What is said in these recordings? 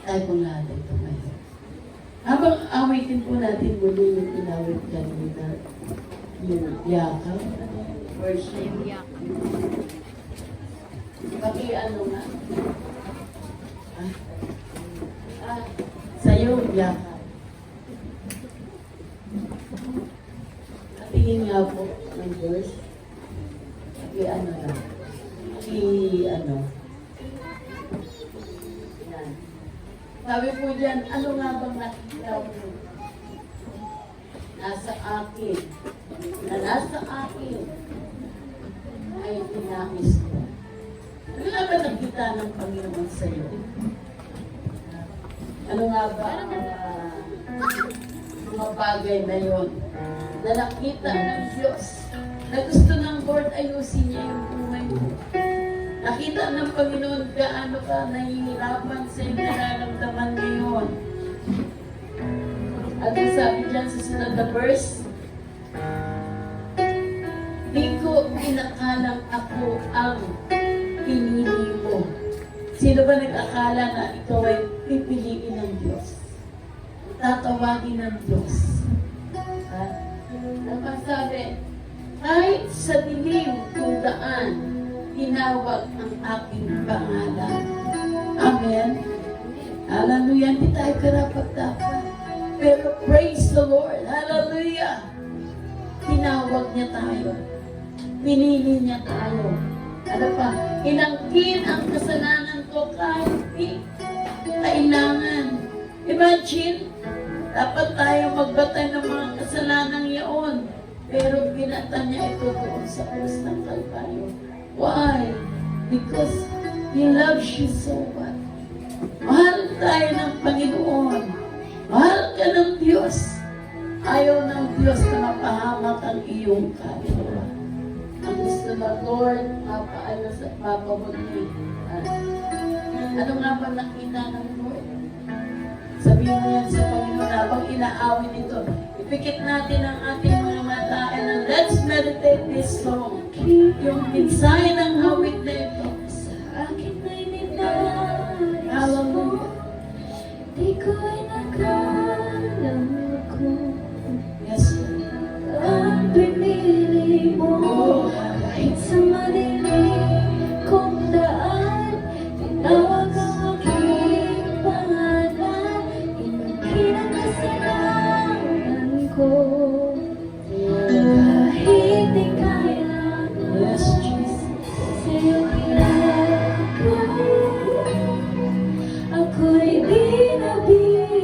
Tayo po natin ito ngayon. Habang awitin po natin muli yung inawit kanina, yung yakap, worship. Ano nga? Sa'yo, yakap. Tingin nga po ng verse. Ano lang. Ano. Yan. Sabi po dyan, ano nga bang nakikita mo? Nasa akin. Na nasa akin ay tinakis ko. Ano nga ba nakita ng Panginoon sa'yo? Ano nga ba ang mga bagay na yon na nakita ng Diyos na gusto ng Lord ayusin niya yung buhay mo? Nakita ng Panginoon gaano ka nahihirapan sa iyong nararamdaman ngayon. At ang sabi dyan sa sunod na verse, di ko inakalang ako ang pinili mo. Sino ba nag-akala na ikaw ay pipiliin ng Diyos? Tatawagin ng Diyos. Ha? Ang sabi, kahit sa dilim kung daan, tinawag ang aking pangalan. Amen? Hallelujah. Hindi tayo karapat-dapat. Pero praise the Lord. Hallelujah. Tinawag niya tayo. Pinili niya tayo. Ano pa? Inangkin ang kasalanan ko kahit di kailangan. Imagine, dapat tayo magbatay ng mga kasalanan yaon. Pero binata niya ito doon sa krus ng Kalbaryo. Why? Because He loves you so much. Mahal tayo ng Panginoon. Mahal ka ng Diyos. Ayaw ng Diyos na mapahamak ang iyong kaluluwa. Ang gusto ng Lord, mapaalas at mapamuli. Ano nga ba nakita ng Lord? Sabihin mo yan sa Panginoon habang inaawin ito. Ipikit natin ang ating mga mata and let's meditate this song. Yung mensahe ng awit na ito. Sa akin ay ninayos Hallelujah. di ko inakalang ako Yes, Lord. ang pinili mo. Kahit sa madilim kong daan, tinawag ang aking pangalan. Inangkin ang kasalanan ko. Kahit di kailan Yes, Jesus. sa'yo pinagay, ako'y binabiyay.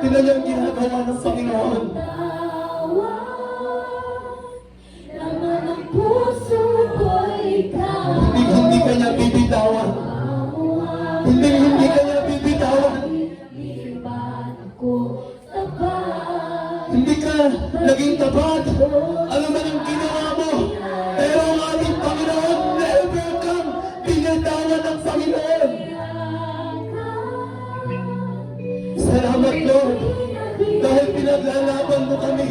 Tingnan niyo ang ginagawa ng Panginoon. Laman ng puso ko'y ikaw. Hindi ka niya bibitawan. Hindi ka niya bibitawan. Di ba ako tapat? Hindi ka naging tapat. Alam mo yung ginawa mo. Pero ang ating Panginoon, never kang binitawan ng Panginoon. Salamat, Lord. Dahil pinaglalaban mo kami.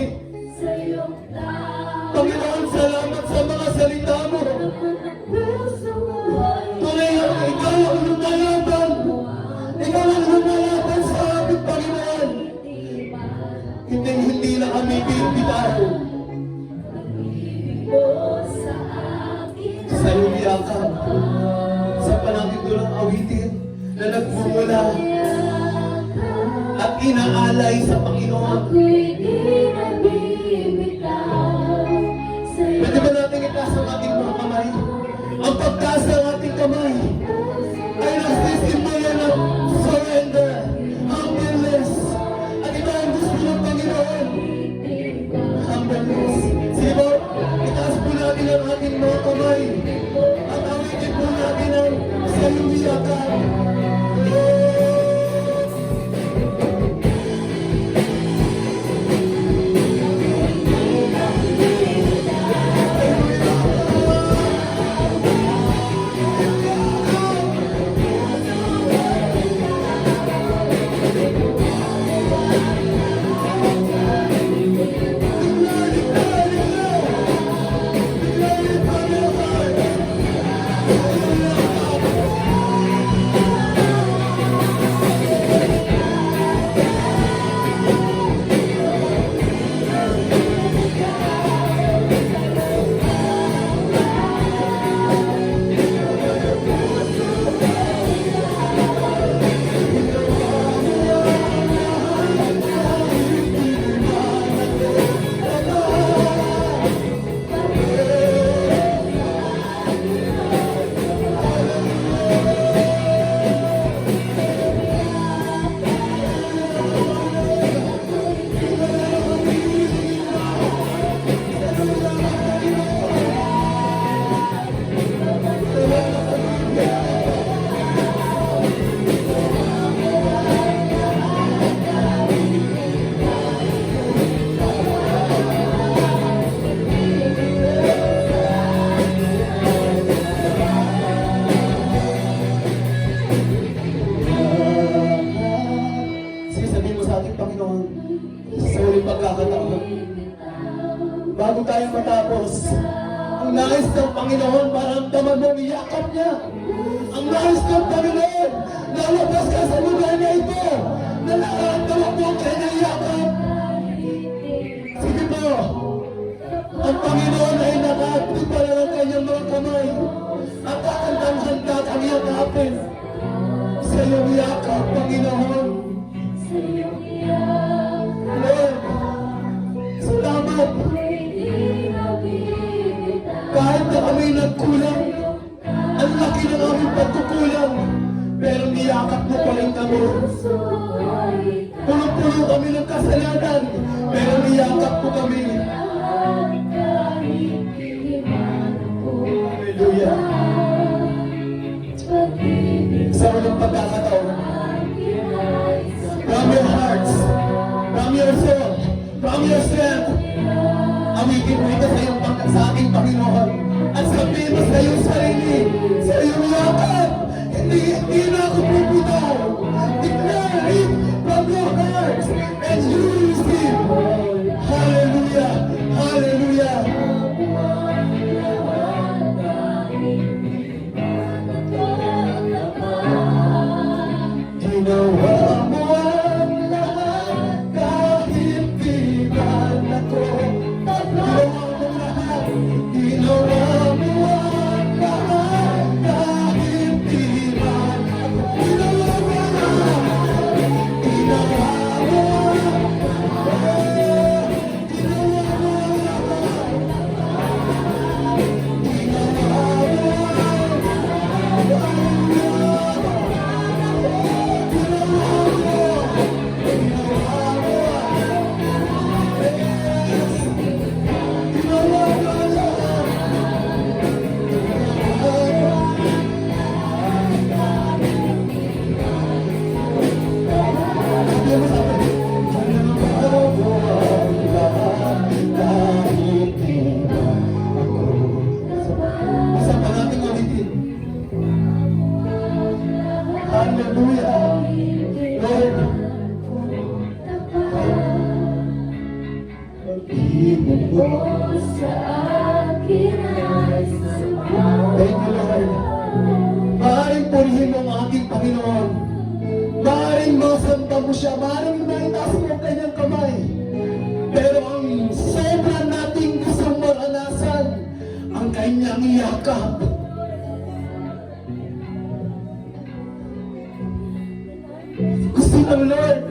Sa iyong tao. Panginoon, salamat sa mga salita mo. Laman ng puso ko'y Tunay na ikaw ang lumalaban. Ikaw ang lumalaban sa ating Panginoon. di ba Hindi na kami bibitaw. mo sa akin? Sa iyong yakap. Sa palangit ng awitin na nagmumula at inaalay sa Panginoon. Ako'y di nabibitaw sa iyong Pwede ba natin itaas ang ating mga kamay? Ang pagtaas ng ating kamay ay nagsisimbolo ng surrender, humbleness. At ito ang gusto ng Panginoon. Humbleness. Sige po, itaas po natin ang ating mga kamay. At awitin po natin ang sa iyong yakap. Sige, sabihin mo sa ating Panginoon, sa uling pagkakataon, bago tayo matapos, ang nais ng Panginoon, maramdaman mo yakap niya. Ang nais ng Panginoon, lalabas ka sa lugar na ito, na nakaramdaman mo ang kanyang yakap. Sige po, ang Panginoon ay nakapit pala ng kanyang mga kamay, at kakantang-handa kang yakapin sa iyong yakap, Panginoon. sa iyong yakap. Lord, salamat. Ako'y di nabibitaw Kahit na kami nagkulang, ang laki ng aming pagkukulang, pero niyakap mo pa rin kami. puso ko'y ikaw. Puno-puno kami ng kasalanan, pero niyakap mo kami. At kahit di man ako Hallelujah. pag-ibig Sa unang pagkakataon, akin ay from your hearts, from your soul, from your strength, awitin mo ito sa ating Panginoon. At sabihin mo sa iyong sarili, sa iyong yakap, hindi na ako bubitaw. Declare it from your heart, and you will receive. Hallelujah! Hallelujah! Ginawa mo ang lahat kahit di man ako tapat. Ginawa mo ang lahat kahit di man ako. Ginawa mo ginawa mo mo sa akin ay sapat. Thank you, Lord. Maaaring purihin mo ang ating Panginoon. Maaaring masamba mo siya. Maaaring naitaas mo ang kanyang kamay. Pero ang sobra nating gustong maranasan, ang kanyang yakap. Gusto ng Lord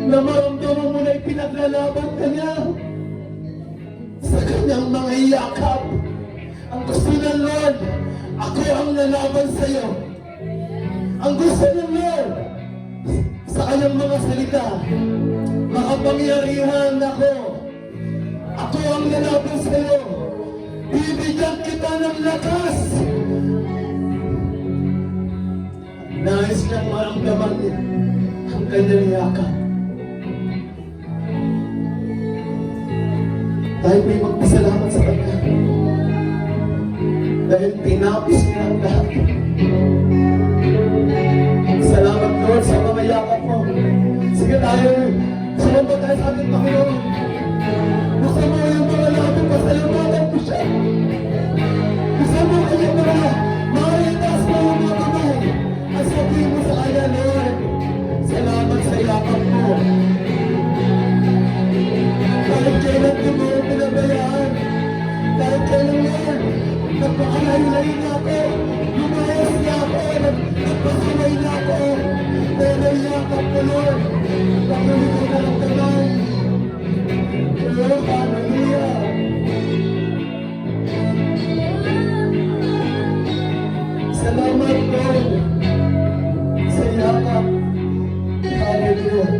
na maramdaman mo na ipinaglalaban ka niya sa kanyang mga yakap. Ang gusto ng Lord, ako ang lalaban sa iyo. Ang gusto ng Lord, sa kanyang mga salita, makapangyarihan ako. Ako ang lalaban sa iyo. Bibigyan kita ng lakas. Nais niyang maramdaman niya ang kanyang yakap. Tayo may magpasalamat sa kanya. Dahil tinapos niya ang lahat. Salamat, Lord, sa mga yakap mo. Sige tayo, sumamba tayo sa ating Panginoon. Gusto mo yung mga lahat, pasalamatan mo siya. Gusto mo kanyang mga itas mo yung mga kamay. At sabihin mo sa kanya, Lord, salamat sa yakap mo. Kahit kailan ko mo pinabayaan, kahit kailan, Lord, nagpakalayo-layo na ako, lumayas na ako, nagpasamay na ako, pero yakap ko, Lord, pakulit ko na ang kamay. Lord, hallelujah. Salamat, Lord, sa yakap. Hallelujah.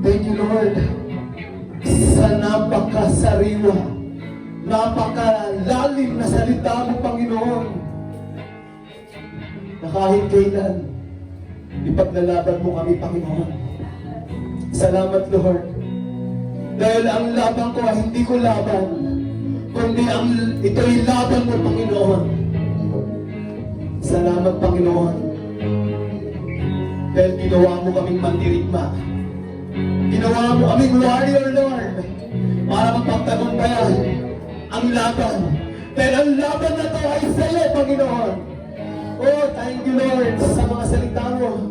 Thank you, Lord, sa napakasariwa, napakalalim na salita mo, Panginoon, na kahit kailan, ipaglalaban mo kami, Panginoon. Salamat, Lord, dahil ang laban ko ay hindi ko laban, kundi ito'y laban mo, Panginoon. Salamat, Panginoon, dahil ginawa mo kaming mandirigma. Ginawa mo kaming warrior, Lord, para mapagtagumpayan ang laban. Dahil ang laban na to ay sa iyo, Panginoon. Oh, thank you, Lord, sa mga salita mo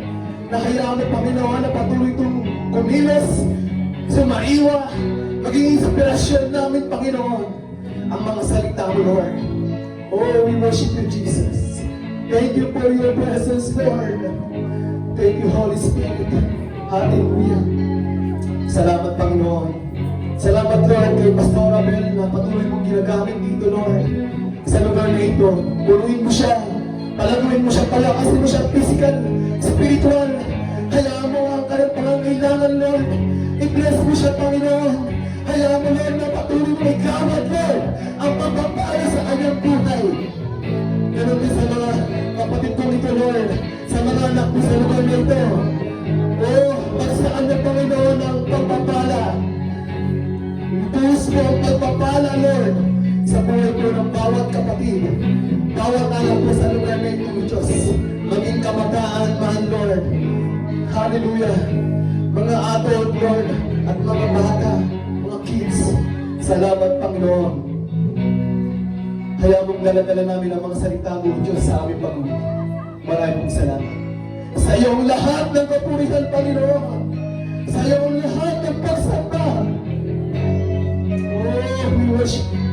na hayaan mo, Panginoon, na patuloy itong kumilos, sumaiwa, maging inspirasyon namin, Panginoon, ang mga salita mo, Lord. Oh, we worship you, Jesus. Thank you for your presence, Lord. Thank you, Holy Spirit. Hallelujah. Salamat, Panginoon. Salamat, Lord, kay Pastor Abel na patuloy mong ginagamit dito, Lord. Sa lugar na ito, punuin mo siya. Palaguin mo siya, palakasin mo siya physical, spiritual. Hayaan mo ang kanyang pangangailangan, Lord. I-bless mo siya, Panginoon. Hayaan mo, Lord, na patuloy mo igawad, Lord, ang pagpapala sa kanyang buhay. Ganun din sa mga kapatid ko nito, Lord, sa mga anak mo sa lugar na ito. Oh, pagsaan na, Panginoon, ang pagpapala. Ituos mo ang pagpapala, Lord, sa buhay ko ng bawat kapatid, bawat anak mo sa lugar na ito, Diyos. Maging kamataan man, Lord. Hallelujah. Mga adult, Lord, at mga bata, mga kids, salamat, Panginoon. Kaya mong daladala namin ang mga salita mo, Diyos, sa aming pag-uwi. Maraming salamat. Sa iyong lahat ng kapurihan, Panginoon. Sa iyong lahat ng pagsamba. Oh, we worship you.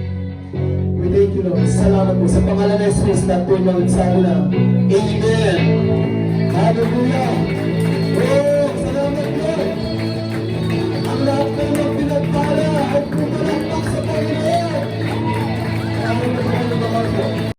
We thank you, Lord. Salamat po sa pangalan ng Jesus na po magsabi na Amen.